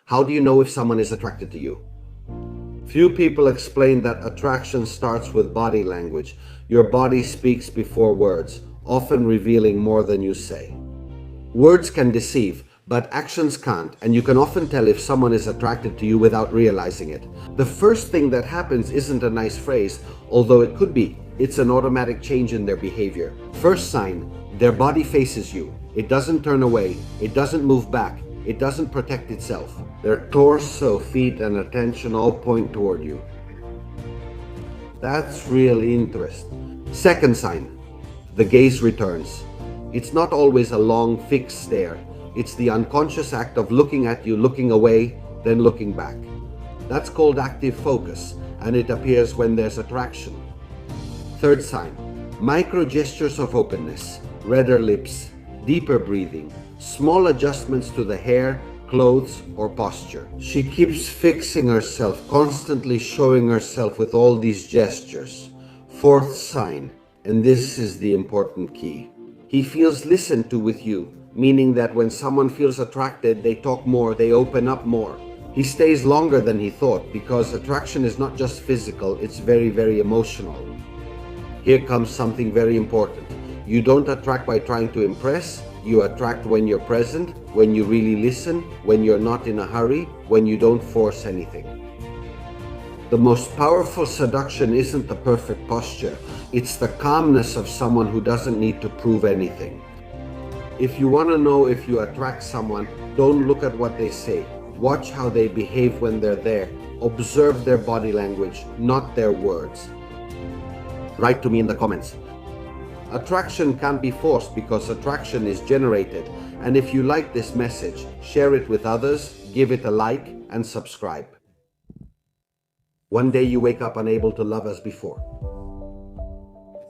How do you know if someone is attracted to you? Few people explain that attraction starts with body language. Your body speaks before words, often revealing more than you say. Words can deceive, but actions can't, and you can often tell if someone is attracted to you without realizing it. The first thing that happens isn't a nice phrase, although it could be. It's an automatic change in their behavior. First sign, their body faces you. It doesn't turn away, it doesn't move back, it doesn't protect itself. Their torso, feet, and attention all point toward you. That's real interest. Second sign, the gaze returns. It's not always a long, fixed stare. It's the unconscious act of looking at you, looking away, then looking back. That's called active focus, and it appears when there's attraction. Third sign, micro gestures of openness, redder lips, deeper breathing, small adjustments to the hair, clothes, or posture. She keeps fixing herself, constantly showing herself with all these gestures. Fourth sign, and this is the important key. He feels listened to with you, meaning that when someone feels attracted, they talk more, they open up more. He stays longer than he thought because attraction is not just physical, it's very, very emotional. Here comes something very important. You don't attract by trying to impress. You attract when you're present, when you really listen, when you're not in a hurry, when you don't force anything. The most powerful seduction isn't the perfect posture. It's the calmness of someone who doesn't need to prove anything. If you want to know if you attract someone, don't look at what they say. Watch how they behave when they're there. Observe their body language, not their words. Write to me in the comments. Attraction can't be forced because attraction is generated. And if you like this message, share it with others, give it a like, and subscribe. One day you wake up unable to love as before.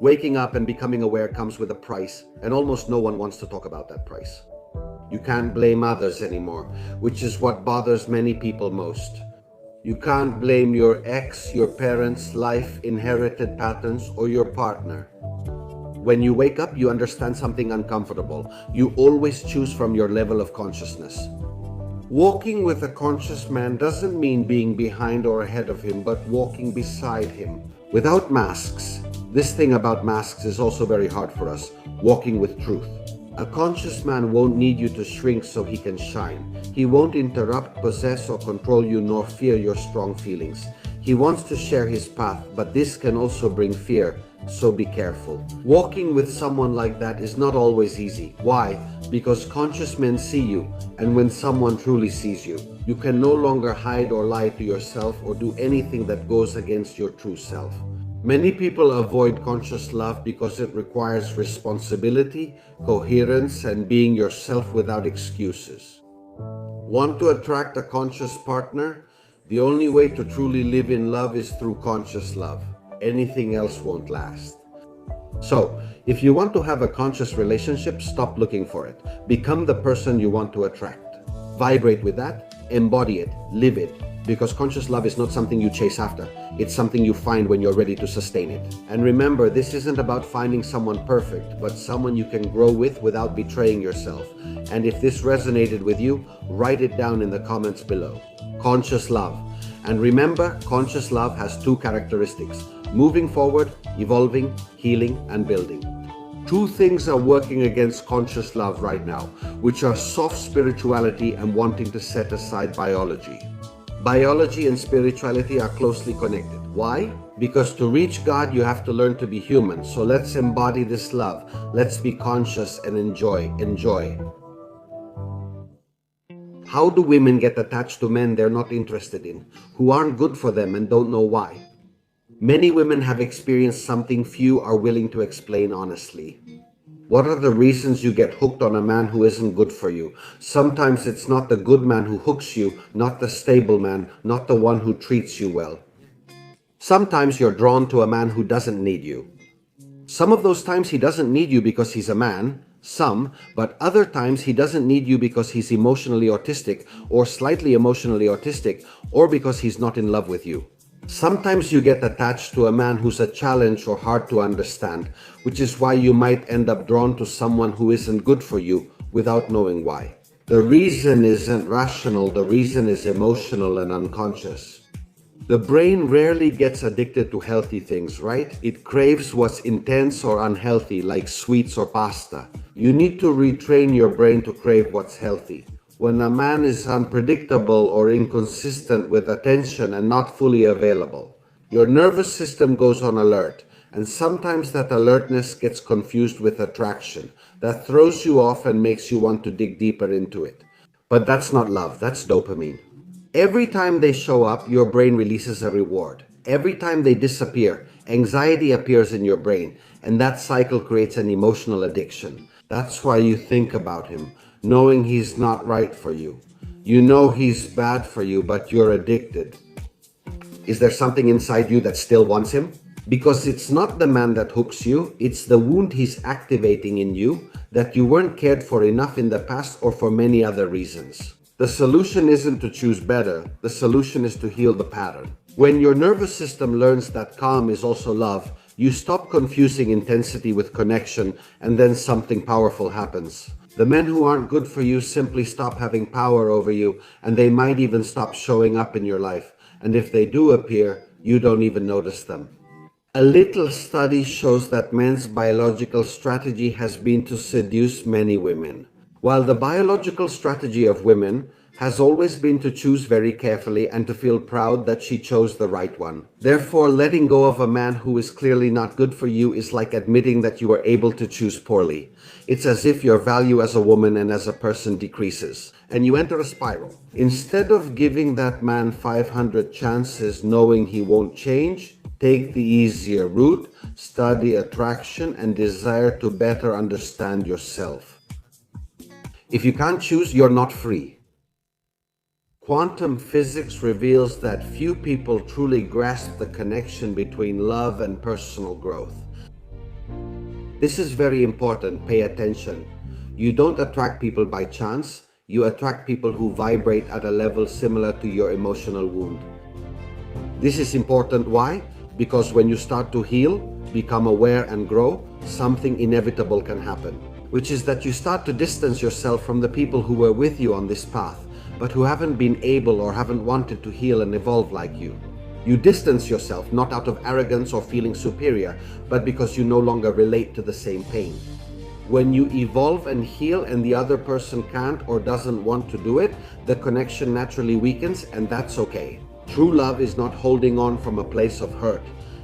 Waking up and becoming aware comes with a price, and almost no one wants to talk about that price. You can't blame others anymore, which is what bothers many people most. You can't blame your ex, your parents, life, inherited patterns, or your partner. When you wake up, you understand something uncomfortable. You always choose from your level of consciousness. Walking with a conscious man doesn't mean being behind or ahead of him, but walking beside him. Without masks. This thing about masks is also very hard for us. Walking with truth. A conscious man won't need you to shrink so he can shine. He won't interrupt, possess, or control you nor fear your strong feelings. He wants to share his path, but this can also bring fear, so be careful. Walking with someone like that is not always easy. Why? Because conscious men see you, and when someone truly sees you, you can no longer hide or lie to yourself or do anything that goes against your true self. Many people avoid conscious love because it requires responsibility, coherence, and being yourself without excuses. Want to attract a conscious partner? The only way to truly live in love is through conscious love. Anything else won't last. So, if you want to have a conscious relationship, stop looking for it. Become the person you want to attract. Vibrate with that, embody it, live it. Because conscious love is not something you chase after. It's something you find when you're ready to sustain it. And remember, this isn't about finding someone perfect, but someone you can grow with without betraying yourself. And if this resonated with you, write it down in the comments below. Conscious love. And remember, conscious love has two characteristics: moving forward, evolving, healing, and building. Two things are working against conscious love right now, which are soft spirituality and wanting to set aside biology. Biology and spirituality are closely connected. Why? Because to reach God, you have to learn to be human. So let's embody this love. Let's be conscious and enjoy. How do women get attached to men they're not interested in, who aren't good for them and don't know why? Many women have experienced something few are willing to explain honestly. What are the reasons you get hooked on a man who isn't good for you? Sometimes it's not the good man who hooks you, not the stable man, not the one who treats you well. Sometimes you're drawn to a man who doesn't need you. Some of those times he doesn't need you because he's a man, but other times he doesn't need you because he's emotionally autistic or slightly emotionally autistic, or because he's not in love with you. Sometimes you get attached to a man who's a challenge or hard to understand, which is why you might end up drawn to someone who isn't good for you without knowing why. The reason isn't rational, the reason is emotional and unconscious. The brain rarely gets addicted to healthy things, right? It craves what's intense or unhealthy, like sweets or pasta. You need to retrain your brain to crave what's healthy. When a man is unpredictable or inconsistent with attention and not fully available, your nervous system goes on alert, and sometimes that alertness gets confused with attraction. That throws you off and makes you want to dig deeper into it. But that's not love, that's dopamine. Every time they show up, your brain releases a reward. Every time they disappear, anxiety appears in your brain, and that cycle creates an emotional addiction. That's why you think about him, knowing he's not right for you. You know he's bad for you, but you're addicted. Is there something inside you that still wants him? Because it's not the man that hooks you, it's the wound he's activating in you that you weren't cared for enough in the past or for many other reasons. The solution isn't to choose better, the solution is to heal the pattern. When your nervous system learns that calm is also love, you stop confusing intensity with connection, and then something powerful happens. The men who aren't good for you simply stop having power over you, and they might even stop showing up in your life. And if they do appear, you don't even notice them. A little study shows that men's biological strategy has been to seduce many women, while the biological strategy of women has always been to choose very carefully and to feel proud that she chose the right one. Therefore, letting go of a man who is clearly not good for you is like admitting that you were able to choose poorly. It's as if your value as a woman and as a person decreases, and you enter a spiral. Instead of giving that man 500 chances knowing he won't change, take the easier route, study attraction, and desire to better understand yourself. If you can't choose, you're not free. Quantum physics reveals that few people truly grasp the connection between love and personal growth. This is very important, pay attention. You don't attract people by chance, you attract people who vibrate at a level similar to your emotional wound. This is important, why? Because when you start to heal, become aware and grow, something inevitable can happen, which is that you start to distance yourself from the people who were with you on this path, but who haven't been able or haven't wanted to heal and evolve like you. You distance yourself not out of arrogance or feeling superior, but because you no longer relate to the same pain. When you evolve and heal and the other person can't or doesn't want to do it, the connection naturally weakens, and that's okay. True love is not holding on from a place of hurt.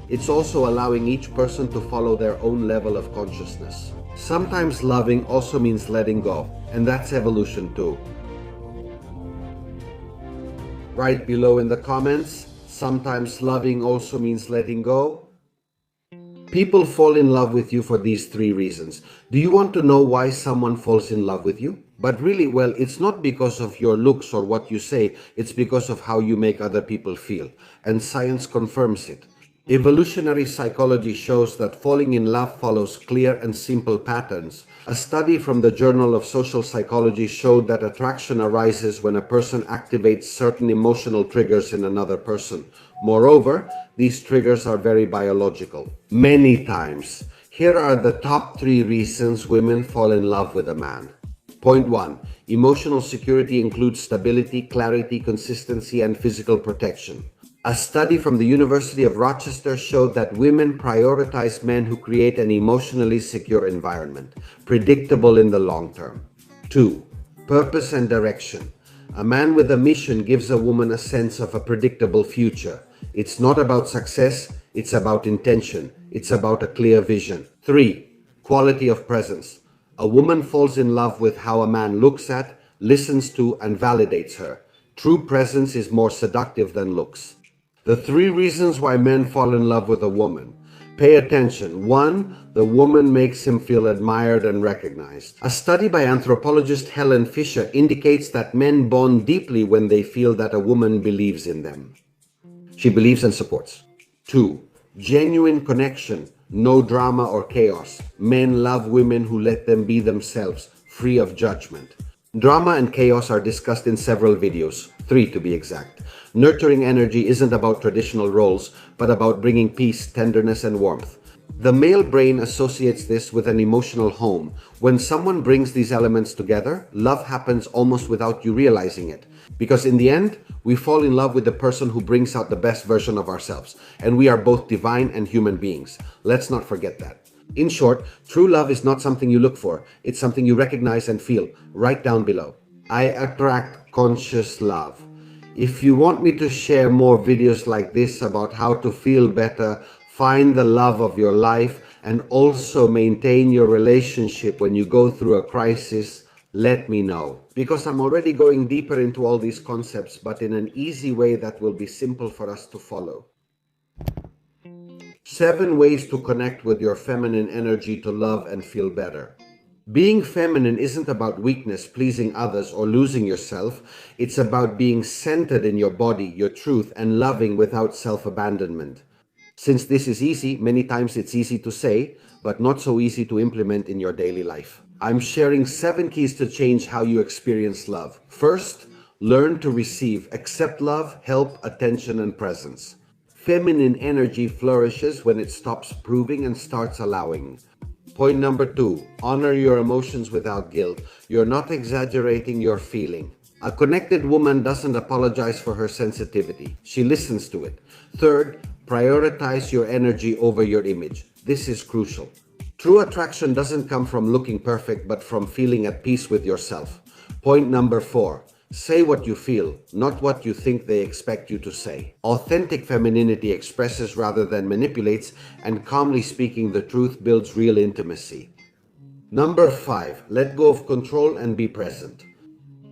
It's also allowing each person to follow their own level of consciousness. Sometimes loving also means letting go, and that's evolution too. Write below in the comments, sometimes loving also means letting go. People fall in love with you for these 3 reasons. Do you want to know why someone falls in love with you? But really, well, it's not because of your looks or what you say, it's because of how you make other people feel. And science confirms it. Evolutionary psychology shows that falling in love follows clear and simple patterns. A study from the Journal of Social Psychology showed that attraction arises when a person activates certain emotional triggers in another person. Moreover, these triggers are very biological. Many times. Here are the top 3 reasons women fall in love with a man. Point 1. Emotional security includes stability, clarity, consistency, and physical protection. A study from the University of Rochester showed that women prioritize men who create an emotionally secure environment, predictable in the long term. 2. Purpose and direction. A man with a mission gives a woman a sense of a predictable future. It's not about success, it's about intention. It's about a clear vision. 3. Quality of presence. A woman falls in love with how a man looks at, listens to, and validates her. True presence is more seductive than looks. The 3 reasons why men fall in love with a woman. Pay attention. 1. The woman makes him feel admired and recognized. A study by anthropologist Helen Fisher indicates that men bond deeply when they feel that a woman believes in them. She believes and supports. 2. Genuine connection. No drama or chaos. Men love women who let them be themselves, free of judgment. Drama and chaos are discussed in several videos, 3 to be exact. Nurturing energy isn't about traditional roles, but about bringing peace, tenderness, and warmth. The male brain associates this with an emotional home. When someone brings these elements together, love happens almost without you realizing it. Because in the end, we fall in love with the person who brings out the best version of ourselves. And we are both divine and human beings. Let's not forget that. In short, true love is not something you look for. It's something you recognize and feel. Right down below. I attract conscious love. If you want me to share more videos like this about how to feel better, find the love of your life, and also maintain your relationship when you go through a crisis, let me know. Because I'm already going deeper into all these concepts, but in an easy way that will be simple for us to follow. 7 ways to connect with your feminine energy to love and feel better. Being feminine isn't about weakness, pleasing others, or losing yourself. It's about being centered in your body, your truth, and loving without self-abandonment. Since this is easy, many times it's easy to say, but not so easy to implement in your daily life. I'm sharing 7 keys to change how you experience love. First, learn to receive, accept love, help, attention, and presence. Feminine energy flourishes when it stops proving and starts allowing. Point number 2, honor your emotions without guilt. You're not exaggerating your feeling. A connected woman doesn't apologize for her sensitivity. She listens to it. Third, prioritize your energy over your image. This is crucial. True attraction doesn't come from looking perfect, but from feeling at peace with yourself. Point number 4, say what you feel, not what you think they expect you to say. Authentic femininity expresses rather than manipulates, and calmly speaking the truth builds real intimacy. Number 5, let go of control and be present.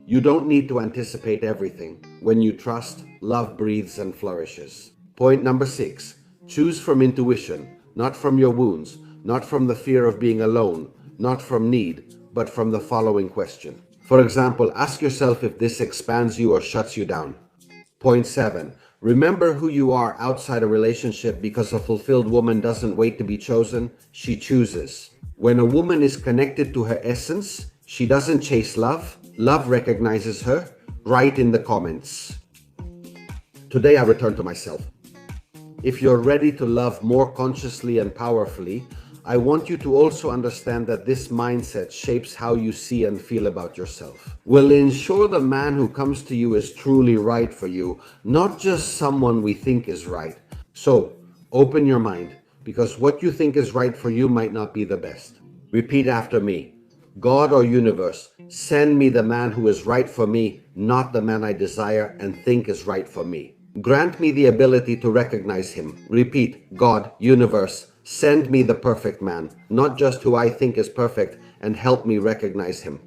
You don't need to anticipate everything. When you trust, love breathes and flourishes. Point number 6, choose from intuition, not from your wounds, not from the fear of being alone, not from need, but from the following question. For example, ask yourself if this expands you or shuts you down. Point 7. Remember who you are outside a relationship, because a fulfilled woman doesn't wait to be chosen, she chooses. When a woman is connected to her essence, she doesn't chase love. Love recognizes her. Write in the comments. Today I return to myself. If you're ready to love more consciously and powerfully, I want you to also understand that this mindset shapes how you see and feel about yourself. Will ensure the man who comes to you is truly right for you, not just someone we think is right. So, open your mind, because what you think is right for you might not be the best. Repeat after me. God or universe, send me the man who is right for me, not the man I desire and think is right for me. Grant me the ability to recognize him. Repeat, God, universe, send me the perfect man, not just who I think is perfect, and help me recognize him.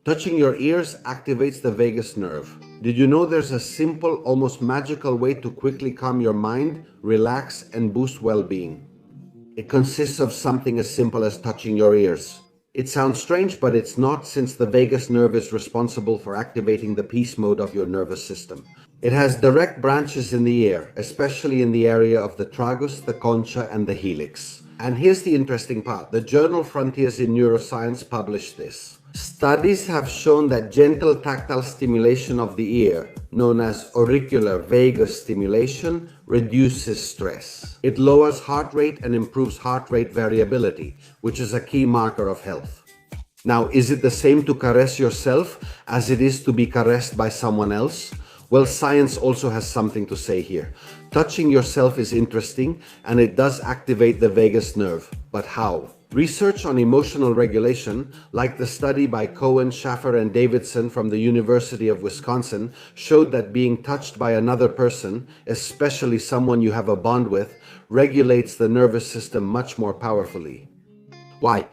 Touching your ears activates the vagus nerve. Did you know there's a simple, almost magical way to quickly calm your mind, relax, and boost well-being? It consists of something as simple as touching your ears. It sounds strange, but it's not, since the vagus nerve is responsible for activating the peace mode of your nervous system. It has direct branches in the ear, especially in the area of the tragus, the concha, and the helix. And here's the interesting part. The journal Frontiers in Neuroscience published this. Studies have shown that gentle tactile stimulation of the ear, known as auricular vagus stimulation, reduces stress. It lowers heart rate and improves heart rate variability, which is a key marker of health. Now, is it the same to caress yourself as it is to be caressed by someone else? Well, science also has something to say here. Touching yourself is interesting, and it does activate the vagus nerve. But how? Research on emotional regulation, like the study by Cohen, Schaffer, and Davidson from the University of Wisconsin, showed that being touched by another person, especially someone you have a bond with, regulates the nervous system much more powerfully. Why?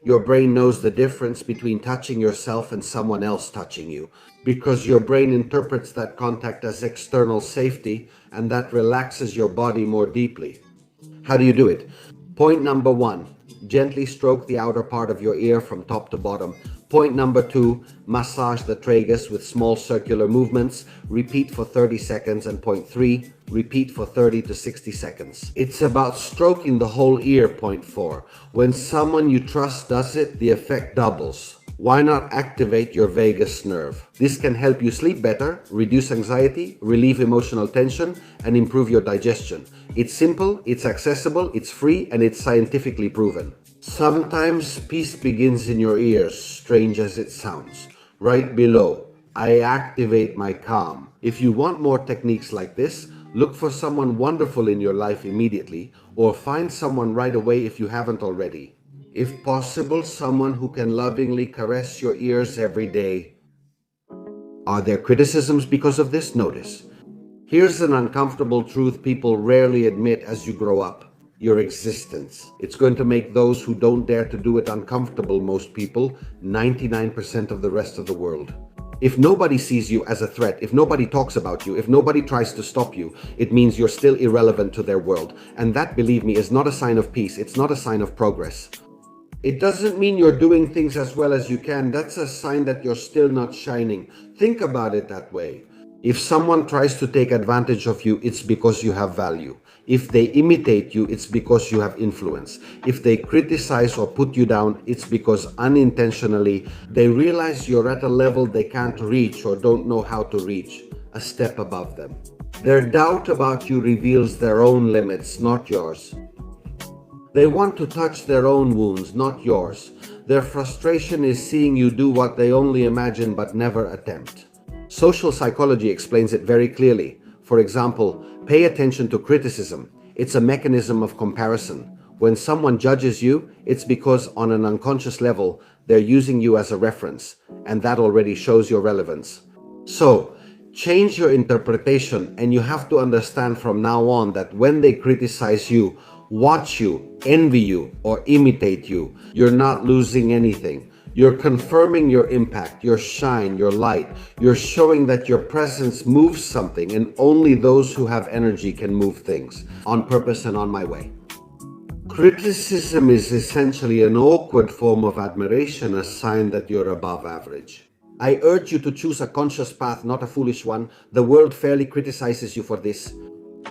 Your brain knows the difference between touching yourself and someone else touching you, because your brain interprets that contact as external safety, and that relaxes your body more deeply. How do you do it? Point number 1, gently stroke the outer part of your ear from top to bottom. Point number 2, massage the tragus with small circular movements. Repeat for 30 seconds. And point 3, repeat for 30 to 60 seconds. It's about stroking the whole ear. Point 4, when someone you trust does it, the effect doubles. Why not activate your vagus nerve? This can help you sleep better, reduce anxiety, relieve emotional tension, and improve your digestion. It's simple, it's accessible, it's free, and it's scientifically proven. Sometimes peace begins in your ears, strange as it sounds. Right below, I activate my calm. If you want more techniques like this, look for someone wonderful in your life immediately, or find someone right away if you haven't already. If possible, someone who can lovingly caress your ears every day. Are there criticisms because of this? Notice. Here's an uncomfortable truth people rarely admit as you grow up. Your existence. It's going to make those who don't dare to do it uncomfortable, most people, 99% of the rest of the world. If nobody sees you as a threat, if nobody talks about you, if nobody tries to stop you, it means you're still irrelevant to their world. And that, believe me, is not a sign of peace. It's not a sign of progress. It doesn't mean you're doing things as well as you can. That's a sign that you're still not shining. Think about it that way. If someone tries to take advantage of you, it's because you have value. If they imitate you, it's because you have influence. If they criticize or put you down, it's because unintentionally they realize you're at a level they can't reach or don't know how to reach, a step above them. Their doubt about you reveals their own limits, not yours. They want to touch their own wounds, not yours. Their frustration is seeing you do what they only imagine but never attempt. Social psychology explains it very clearly. For example, pay attention to criticism. It's a mechanism of comparison. When someone judges you, it's because on an unconscious level, they're using you as a reference, and that already shows your relevance. So, change your interpretation, and you have to understand from now on that when they criticize you, watch you, envy you, or imitate you, you're not losing anything. You're confirming your impact, your shine, your light. You're showing that your presence moves something, and only those who have energy can move things, on purpose and on my way. Criticism is essentially an awkward form of admiration, a sign that you're above average. I urge you to choose a conscious path, not a foolish one. The world fairly criticizes you for this.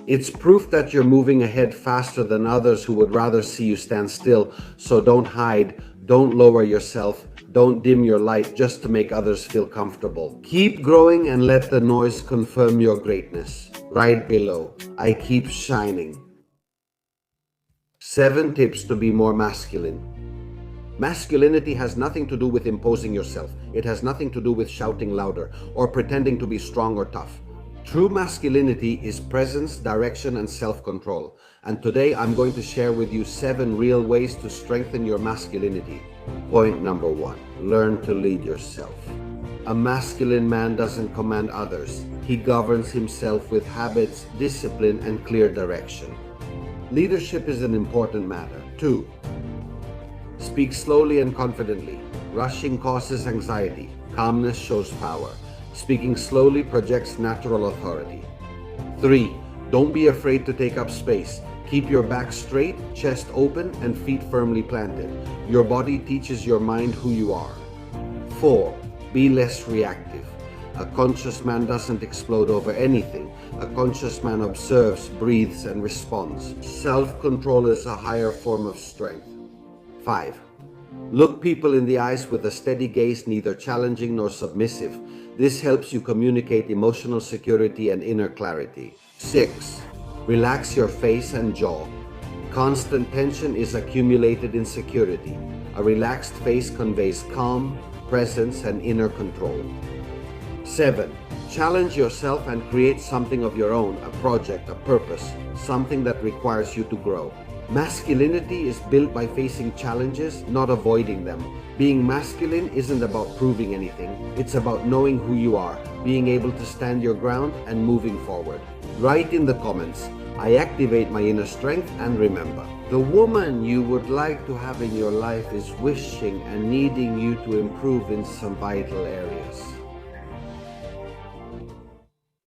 It's proof that you're moving ahead faster than others who would rather see you stand still. So don't hide, don't lower yourself, don't dim your light just to make others feel comfortable. Keep growing and let the noise confirm your greatness. Right below, I keep shining. 7 tips to be more masculine. Masculinity has nothing to do with imposing yourself. It has nothing to do with shouting louder or pretending to be strong or tough. True masculinity is presence, direction, and self-control. And today I'm going to share with you 7 real ways to strengthen your masculinity. Point number 1, learn to lead yourself. A masculine man doesn't command others. He governs himself with habits, discipline, and clear direction. Leadership is an important matter. 2, speak slowly and confidently. Rushing causes anxiety. Calmness shows power. Speaking slowly projects natural authority. 3, don't be afraid to take up space. Keep your back straight, chest open, and feet firmly planted. Your body teaches your mind who you are. 4, be less reactive. A conscious man doesn't explode over anything. A conscious man observes, breathes, and responds. Self-control is a higher form of strength. 5, look people in the eyes with a steady gaze, neither challenging nor submissive. This helps you communicate emotional security and inner clarity. 6, relax your face and jaw. Constant tension is accumulated insecurity. A relaxed face conveys calm, presence, and inner control. 7, challenge yourself and create something of your own, a project, a purpose, something that requires you to grow. Masculinity is built by facing challenges, not avoiding them. Being masculine isn't about proving anything. It's about knowing who you are, being able to stand your ground, and moving forward. Write in the comments, I activate my inner strength, and remember, the woman you would like to have in your life is wishing and needing you to improve in some vital areas.